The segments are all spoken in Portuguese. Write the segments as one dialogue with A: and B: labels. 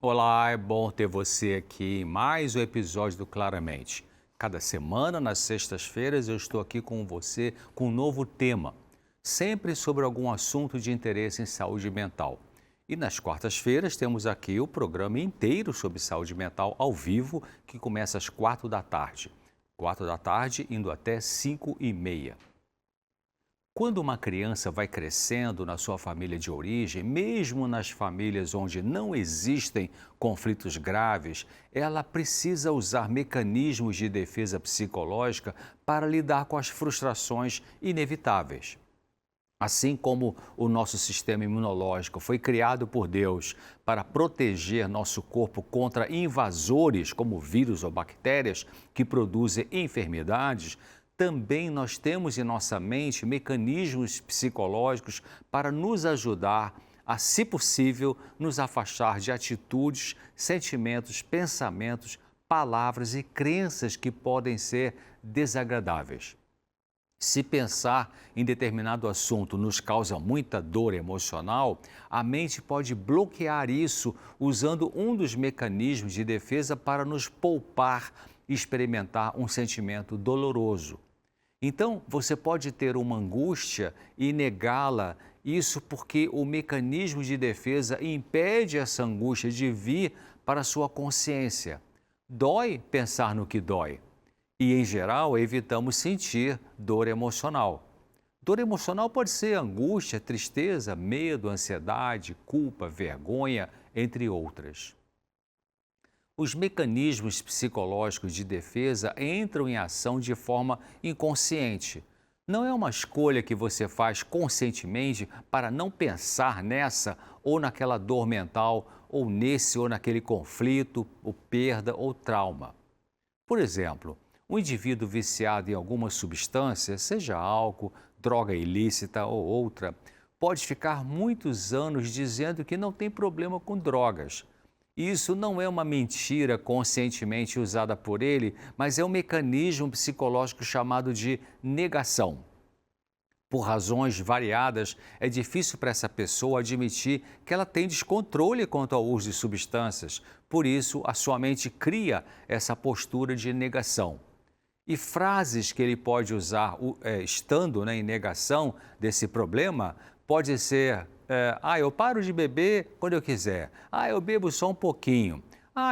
A: Olá, é bom ter você aqui em mais um episódio do Claramente. Cada semana, nas sextas-feiras, eu estou aqui com você com um novo tema, sempre sobre algum assunto de interesse em saúde mental. E nas quartas-feiras temos aqui o programa inteiro sobre saúde mental ao vivo, que começa às 4 da tarde. 4 da tarde, indo até 5h30. Quando uma criança vai crescendo na sua família de origem, mesmo nas famílias onde não existem conflitos graves, ela precisa usar mecanismos de defesa psicológica para lidar com as frustrações inevitáveis. Assim como o nosso sistema imunológico foi criado por Deus para proteger nosso corpo contra invasores como vírus ou bactérias que produzem enfermidades, também nós temos em nossa mente mecanismos psicológicos para nos ajudar a, se possível, nos afastar de atitudes, sentimentos, pensamentos, palavras e crenças que podem ser desagradáveis. Se pensar em determinado assunto nos causa muita dor emocional, a mente pode bloquear isso usando um dos mecanismos de defesa para nos poupar e experimentar um sentimento doloroso. Então, você pode ter uma angústia e negá-la, isso porque o mecanismo de defesa impede essa angústia de vir para a sua consciência. Dói pensar no que dói. E, em geral, evitamos sentir dor emocional. Dor emocional pode ser angústia, tristeza, medo, ansiedade, culpa, vergonha, entre outras. Os mecanismos psicológicos de defesa entram em ação de forma inconsciente. Não é uma escolha que você faz conscientemente para não pensar nessa ou naquela dor mental, ou nesse ou naquele conflito, ou perda ou trauma. Por exemplo, um indivíduo viciado em alguma substância, seja álcool, droga ilícita ou outra, pode ficar muitos anos dizendo que não tem problema com drogas. Isso não é uma mentira conscientemente usada por ele, mas é um mecanismo psicológico chamado de negação. Por razões variadas, é difícil para essa pessoa admitir que ela tem descontrole quanto ao uso de substâncias. Por isso, a sua mente cria essa postura de negação. E frases que ele pode usar estando, em negação desse problema, pode ser, eu paro de beber quando eu quiser. Eu bebo só um pouquinho.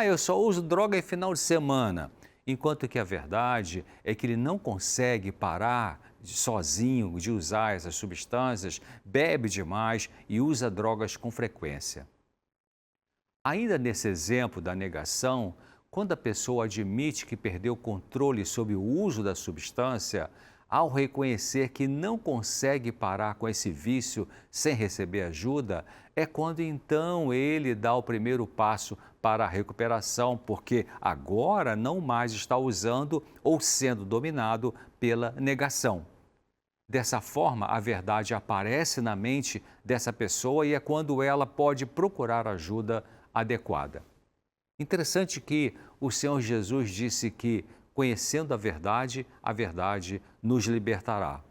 A: Eu só uso droga em final de semana. Enquanto que a verdade é que ele não consegue parar sozinho de usar essas substâncias, bebe demais e usa drogas com frequência. Ainda nesse exemplo da negação, quando a pessoa admite que perdeu o controle sobre o uso da substância, ao reconhecer que não consegue parar com esse vício sem receber ajuda, é quando então ele dá o primeiro passo para a recuperação, porque agora não mais está usando ou sendo dominado pela negação. Dessa forma, a verdade aparece na mente dessa pessoa e é quando ela pode procurar ajuda adequada. Interessante que o Senhor Jesus disse que, conhecendo a verdade nos libertará.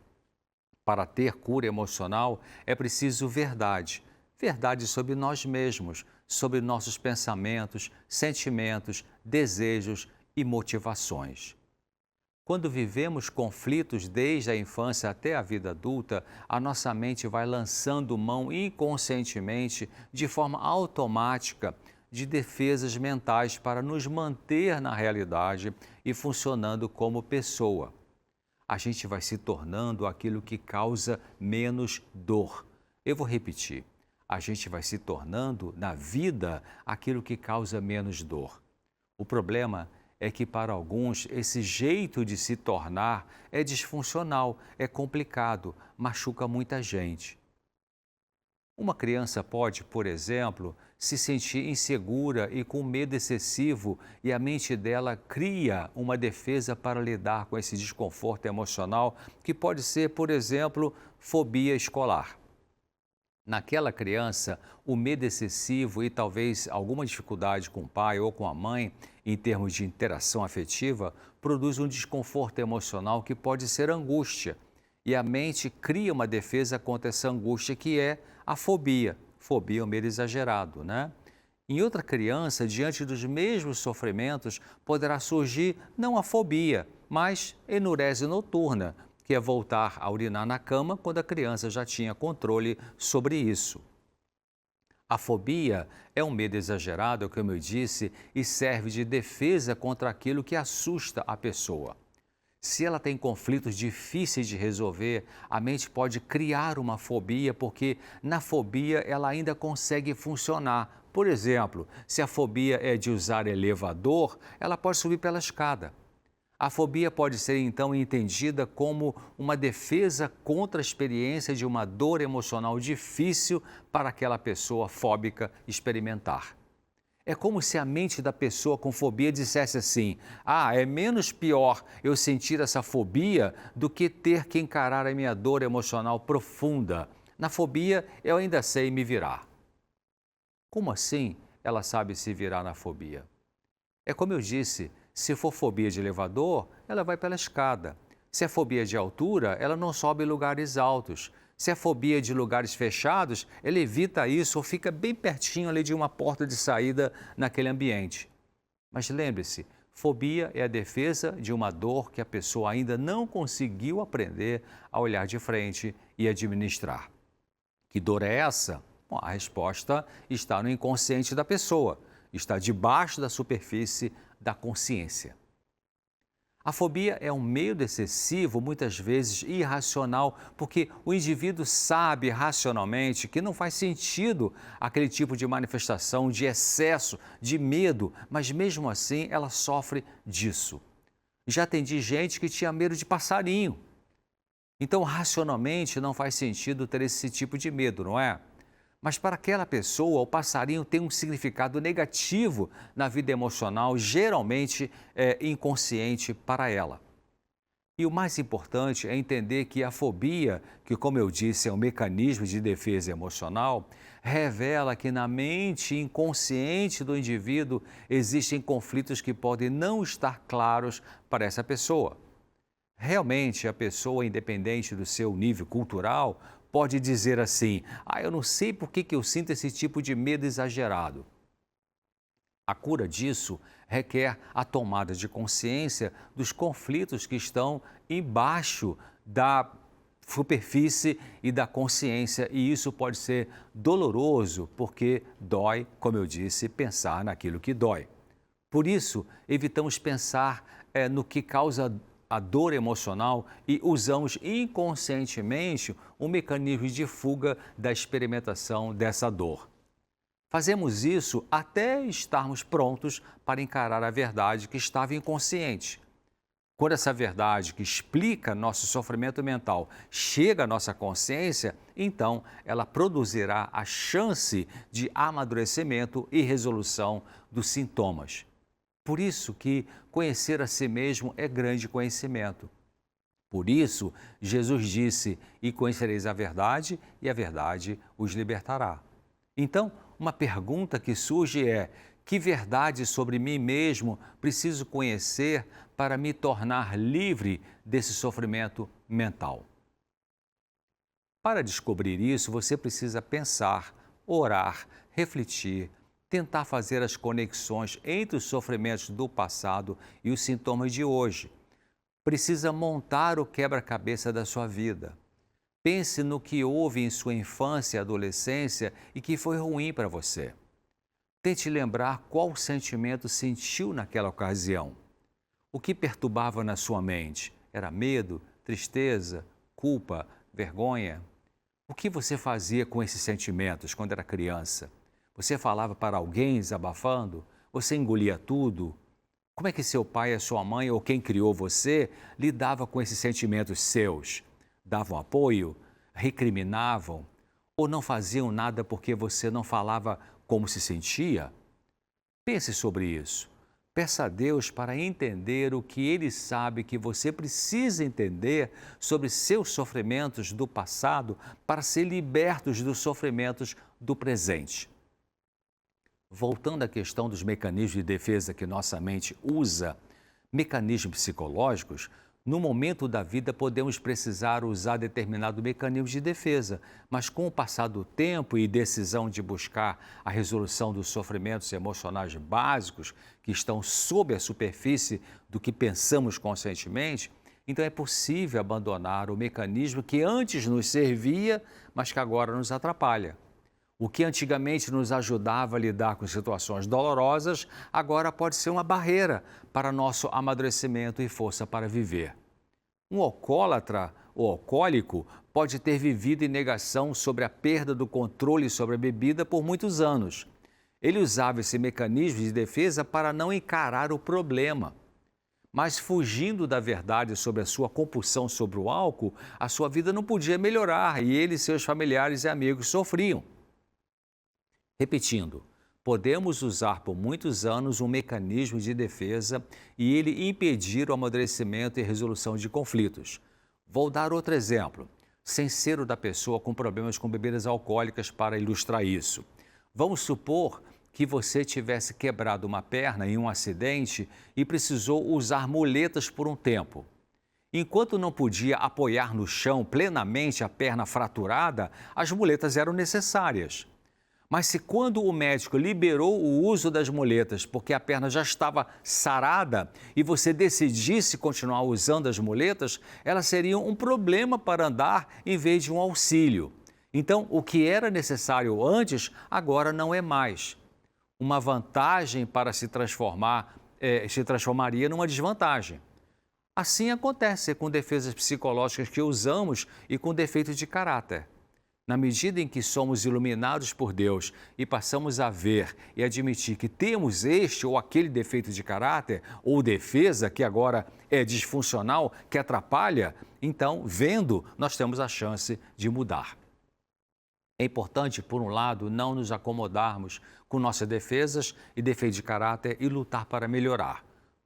A: Para ter cura emocional, é preciso verdade. Verdade sobre nós mesmos, sobre nossos pensamentos, sentimentos, desejos e motivações. Quando vivemos conflitos desde a infância até a vida adulta, a nossa mente vai lançando mão inconscientemente, de forma automática, de defesas mentais para nos manter na realidade e funcionando como pessoa. A gente vai se tornando aquilo que causa menos dor. Eu vou repetir. A gente vai se tornando na vida aquilo que causa menos dor. O problema é que para alguns esse jeito de se tornar é disfuncional, é complicado, machuca muita gente. Uma criança pode, por exemplo, se sentir insegura e com medo excessivo e a mente dela cria uma defesa para lidar com esse desconforto emocional que pode ser, por exemplo, fobia escolar. Naquela criança, o medo excessivo e talvez alguma dificuldade com o pai ou com a mãe, em termos de interação afetiva, produz um desconforto emocional que pode ser angústia. E a mente cria uma defesa contra essa angústia que é a fobia. Fobia é um medo exagerado, né? Em outra criança, diante dos mesmos sofrimentos, poderá surgir não a fobia, mas enurese noturna, que é voltar a urinar na cama quando a criança já tinha controle sobre isso. A fobia é um medo exagerado, como eu disse, e serve de defesa contra aquilo que assusta a pessoa. Se ela tem conflitos difíceis de resolver, a mente pode criar uma fobia, porque na fobia ela ainda consegue funcionar. Por exemplo, se a fobia é de usar elevador, ela pode subir pela escada. A fobia pode ser então entendida como uma defesa contra a experiência de uma dor emocional difícil para aquela pessoa fóbica experimentar. É como se a mente da pessoa com fobia dissesse assim: ah, é menos pior eu sentir essa fobia do que ter que encarar a minha dor emocional profunda. Na fobia, eu ainda sei me virar. Como assim ela sabe se virar na fobia? É como eu disse, se for fobia de elevador, ela vai pela escada. Se é fobia de altura, ela não sobe em lugares altos. Se é fobia de lugares fechados, ela evita isso ou fica bem pertinho ali de uma porta de saída naquele ambiente. Mas lembre-se, fobia é a defesa de uma dor que a pessoa ainda não conseguiu aprender a olhar de frente e administrar. Que dor é essa? Bom, a resposta está no inconsciente da pessoa, está debaixo da superfície da consciência. A fobia é um medo excessivo, muitas vezes irracional, porque o indivíduo sabe racionalmente que não faz sentido aquele tipo de manifestação de excesso, de medo, mas mesmo assim ela sofre disso. Já atendi gente que tinha medo de passarinho. Então, racionalmente, não faz sentido ter esse tipo de medo, não é? Mas para aquela pessoa, o passarinho tem um significado negativo na vida emocional, geralmente inconsciente para ela. E o mais importante é entender que a fobia, que como eu disse é um mecanismo de defesa emocional, revela que na mente inconsciente do indivíduo existem conflitos que podem não estar claros para essa pessoa. Realmente, a pessoa, independente do seu nível cultural, pode dizer assim: ah, eu não sei por que eu sinto esse tipo de medo exagerado. A cura disso requer a tomada de consciência dos conflitos que estão embaixo da superfície e da consciência, e isso pode ser doloroso, porque dói, como eu disse, pensar naquilo que dói. Por isso, evitamos pensar no que causa a dor emocional e usamos inconscientemente um mecanismo de fuga da experimentação dessa dor. Fazemos isso até estarmos prontos para encarar a verdade que estava inconsciente. Quando essa verdade que explica nosso sofrimento mental chega à nossa consciência, então ela produzirá a chance de amadurecimento e resolução dos sintomas. Por isso que conhecer a si mesmo é grande conhecimento. Por isso, Jesus disse: e conhecereis a verdade, e a verdade os libertará. Então, uma pergunta que surge é: que verdade sobre mim mesmo preciso conhecer para me tornar livre desse sofrimento mental? Para descobrir isso, você precisa pensar, orar, refletir, tentar fazer as conexões entre os sofrimentos do passado e os sintomas de hoje. Precisa montar o quebra-cabeça da sua vida. Pense no que houve em sua infância e adolescência e que foi ruim para você. Tente lembrar qual sentimento sentiu naquela ocasião. O que perturbava na sua mente? Era medo, tristeza, culpa, vergonha? O que você fazia com esses sentimentos quando era criança? Você falava para alguém desabafando? Você engolia tudo? Como é que seu pai, a sua mãe ou quem criou você lidava com esses sentimentos seus? Davam apoio? Recriminavam? Ou não faziam nada porque você não falava como se sentia? Pense sobre isso. Peça a Deus para entender o que Ele sabe que você precisa entender sobre seus sofrimentos do passado para ser libertos dos sofrimentos do presente. Voltando à questão dos mecanismos de defesa que nossa mente usa, mecanismos psicológicos, No momento da vida, podemos precisar usar determinado mecanismo de defesa, mas com o passar do tempo e decisão de buscar a resolução dos sofrimentos emocionais básicos que estão sob a superfície do que pensamos conscientemente, então é possível abandonar o mecanismo que antes nos servia, mas que agora nos atrapalha. O que antigamente nos ajudava a lidar com situações dolorosas, agora pode ser uma barreira para nosso amadurecimento e força para viver. Um alcoólatra ou alcoólico pode ter vivido em negação sobre a perda do controle sobre a bebida por muitos anos. Ele usava esse mecanismo de defesa para não encarar o problema. Mas fugindo da verdade sobre a sua compulsão sobre o álcool, a sua vida não podia melhorar e ele e seus familiares e amigos sofriam. Repetindo, podemos usar por muitos anos um mecanismo de defesa e ele impedir o amadurecimento e resolução de conflitos. Vou dar outro exemplo, sem ser o da pessoa com problemas com bebidas alcoólicas para ilustrar isso. Vamos supor que você tivesse quebrado uma perna em um acidente e precisou usar muletas por um tempo. Enquanto não podia apoiar no chão plenamente a perna fraturada, as muletas eram necessárias. Mas se quando o médico liberou o uso das muletas porque a perna já estava sarada e você decidisse continuar usando as muletas, elas seriam um problema para andar em vez de um auxílio. Então, o que era necessário antes, agora não é mais. Uma vantagem para se transformaria numa desvantagem. Assim acontece com defesas psicológicas que usamos e com defeitos de caráter. Na medida em que somos iluminados por Deus e passamos a ver e admitir que temos este ou aquele defeito de caráter ou defesa que agora é disfuncional, que atrapalha, então, vendo, nós temos a chance de mudar. É importante, por um lado, não nos acomodarmos com nossas defesas e defeitos de caráter e lutar para melhorar.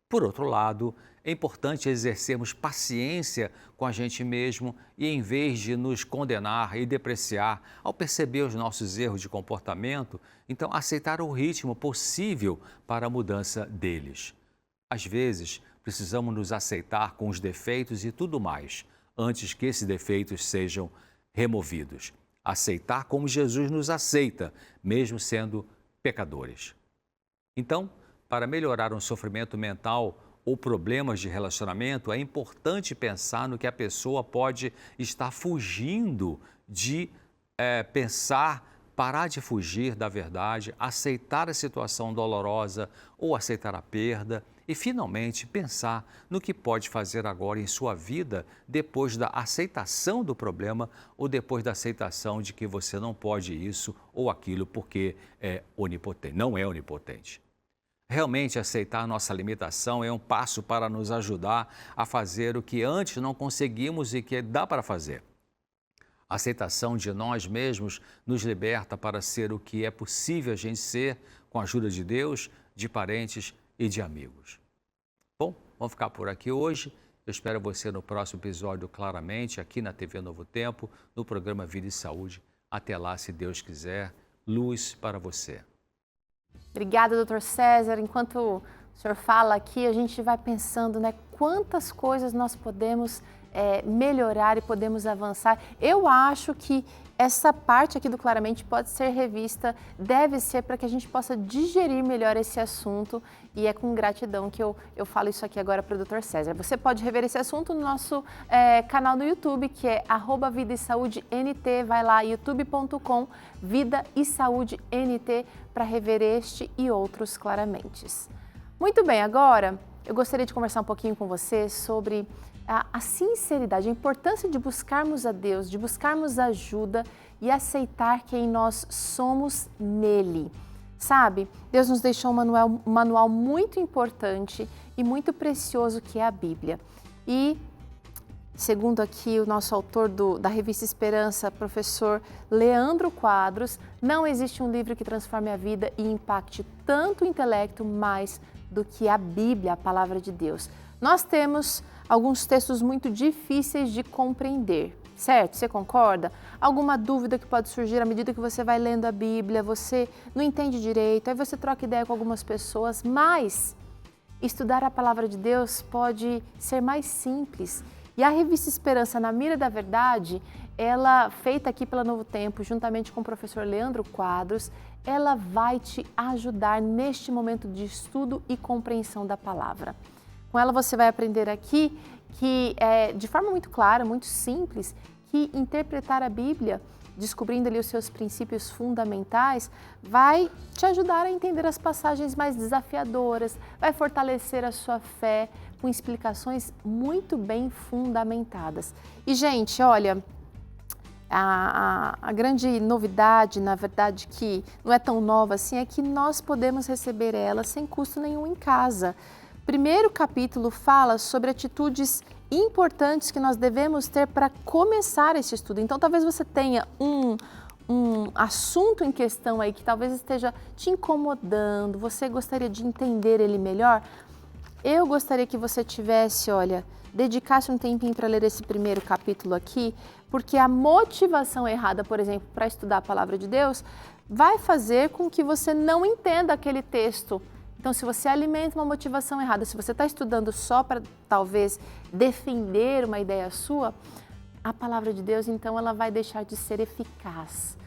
A: Por outro lado, é importante exercermos paciência com a gente mesmo e, em vez de nos condenar e depreciar ao perceber os nossos erros de comportamento, então aceitar o ritmo possível para a mudança deles. Às vezes, precisamos nos aceitar com os defeitos e tudo mais, antes que esses defeitos sejam removidos. Aceitar como Jesus nos aceita, mesmo sendo pecadores. Então, para melhorar um sofrimento mental ou problemas de relacionamento, é importante pensar no que a pessoa pode estar fugindo de parar de fugir da verdade, aceitar a situação dolorosa ou aceitar a perda e, finalmente, pensar no que pode fazer agora em sua vida depois da aceitação do problema ou depois da aceitação de que você não pode isso ou aquilo porque é onipotente, não é onipotente. Realmente aceitar nossa limitação é um passo para nos ajudar a fazer o que antes não conseguimos e que dá para fazer. A aceitação de nós mesmos nos liberta para ser o que é possível a gente ser com a ajuda de Deus, de parentes e de amigos. Bom, vamos ficar por aqui hoje. Eu espero você no próximo episódio, claramente, aqui na TV Novo Tempo, no programa Vida e Saúde. Até lá, se Deus quiser, luz para você.
B: Obrigada, doutor César. Enquanto o senhor fala aqui, a gente vai pensando, né, quantas coisas nós podemos melhorar e podemos avançar. Eu acho que essa parte aqui do Claramente pode ser revista, deve ser para que a gente possa digerir melhor esse assunto e é com gratidão que eu falo isso aqui agora para o doutor César. Você pode rever esse assunto no nosso canal no YouTube, que é @Vida e Saúde NT. Vai lá, youtube.com, Vida e Saúde NT, para rever este e outros Claramentes. Muito bem, agora eu gostaria de conversar um pouquinho com você sobre a sinceridade, a importância de buscarmos a Deus, de buscarmos ajuda e aceitar quem nós somos nele. Sabe, Deus nos deixou um manual muito importante e muito precioso que é a Bíblia. E, segundo aqui o nosso autor da Revista Esperança, professor Leandro Quadros, não existe um livro que transforme a vida e impacte tanto o intelecto mais do que a Bíblia, a Palavra de Deus. Nós temos alguns textos muito difíceis de compreender, certo? Você concorda? Alguma dúvida que pode surgir à medida que você vai lendo a Bíblia, você não entende direito, aí você troca ideia com algumas pessoas, mas estudar a palavra de Deus pode ser mais simples. E a revista Esperança na Mira da Verdade, ela feita aqui pela Novo Tempo, juntamente com o professor Leandro Quadros, ela vai te ajudar neste momento de estudo e compreensão da palavra. Com ela você vai aprender aqui que, de forma muito clara, muito simples, que interpretar a Bíblia, descobrindo ali os seus princípios fundamentais, vai te ajudar a entender as passagens mais desafiadoras, vai fortalecer a sua fé com explicações muito bem fundamentadas. E, gente, olha, a grande novidade, na verdade, que não é tão nova assim, é que nós podemos receber ela sem custo nenhum em casa. Primeiro capítulo fala sobre atitudes importantes que nós devemos ter para começar esse estudo. Então, talvez você tenha um assunto em questão aí que talvez esteja te incomodando, você gostaria de entender ele melhor. Eu gostaria que você tivesse, dedicasse um tempinho para ler esse primeiro capítulo aqui, porque a motivação errada, por exemplo, para estudar a palavra de Deus, vai fazer com que você não entenda aquele texto. Então, se você alimenta uma motivação errada, se você está estudando só para, talvez, defender uma ideia sua, a palavra de Deus, então, ela vai deixar de ser eficaz.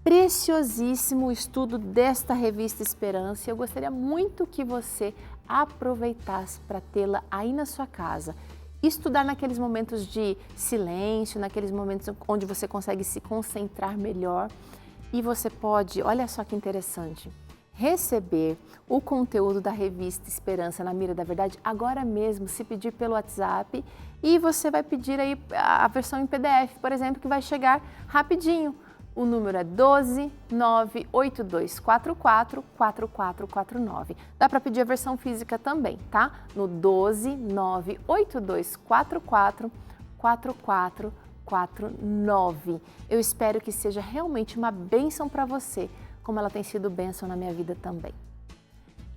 B: Preciosíssimo o estudo desta revista Esperança. Eu gostaria muito que você aproveitasse para tê-la aí na sua casa. Estudar naqueles momentos de silêncio, naqueles momentos onde você consegue se concentrar melhor. E você pode, olha só que interessante, receber o conteúdo da revista Esperança na Mira da Verdade agora mesmo, se pedir pelo WhatsApp, e você vai pedir aí a versão em PDF, por exemplo, que vai chegar rapidinho. O número é 12 98244 4449. Dá para pedir a versão física também, tá? No 12 98244 4449. Eu espero que seja realmente uma bênção para você, como ela tem sido bênção na minha vida também.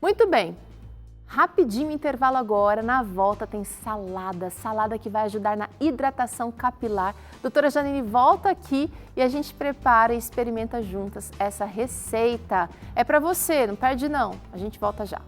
B: Muito bem, rapidinho intervalo agora, na volta tem salada que vai ajudar na hidratação capilar. Doutora Janine volta aqui e a gente prepara e experimenta juntas essa receita. É para você, não perde não, a gente volta já.